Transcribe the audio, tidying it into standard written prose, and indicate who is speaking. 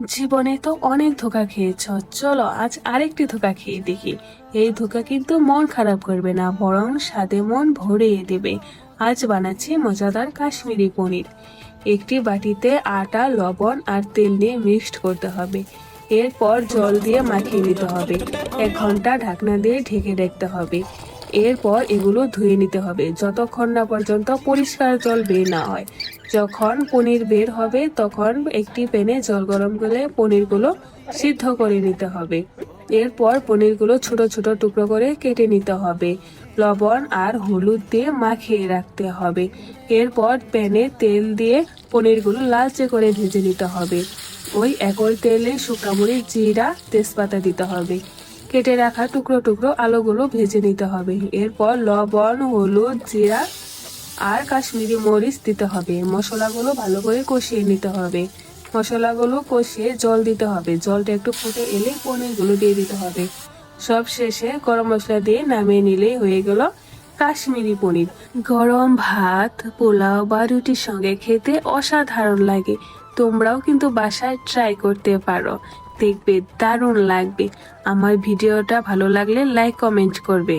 Speaker 1: জীবনে তো অনেক ধোঁকা খেয়েছ, চলো আজ আরেকটি ধোঁকা খেয়ে দেখি। এই ধোঁকা কিন্তু মন খারাপ করবে না, বরং স্বাদে মন ভরিয়ে দেবে। আজ বানাচ্ছি মজাদার কাশ্মীরি পনির। একটি বাটিতে আটা, লবণ আর তেল দিয়ে মিক্সড করতে হবে। এরপর জল দিয়ে মাখিয়ে নিতে হবে। 1 ঘন্টা ঢাকনা দিয়ে ঢেকে রাখতে হবে। এরপর এগুলো ধুয়ে নিতে হবে যতক্ষণ না পর্যন্ত পরিষ্কার জল বের না হয়। যখন পনির বের হবে তখন একটি প্যানে জল গরম করে পনিরগুলো সিদ্ধ করে নিতে হবে। এরপর পনিরগুলো ছোট ছোট টুকরো করে কেটে নিতে হবে। লবণ আর হলুদ দিয়ে মাখিয়ে রাখতে হবে। এরপর প্যানে তেল দিয়ে পনিরগুলো লালচে করে ভেজে নিতে হবে। ওই একই তেলে শুকনো মরিচ, জিরা, তেজপাতা দিতে হবে। কেটে রাখা টুকরো টুকরো আলুগুলো ভেজে নিতে হবে। এরপর লবণ, হলুদ, জিরা আর কাশ্মীরি মরিচ দিতে হবে। মশলাগুলো ভালো করে কষিয়ে নিতে হবে। মশলাগুলো কষিয়ে জল দিতে হবে। জলটা একটু ফুটে এলে পনিরগুলো দিয়ে দিতে হবে। সব শেষে গরম মশলা দিয়ে নামিয়ে নিলেই হয়ে গেল কাশ্মীরি পনির। গরম ভাত, পোলাও বা রুটির সঙ্গে খেতে অসাধারণ লাগে। তোমরাও কিন্তু বাসায় ট্রাই করতে পারো, দেখবে দারুণ লাগবে। আমার ভিডিওটা ভালো লাগলে লাইক কমেন্ট করবে।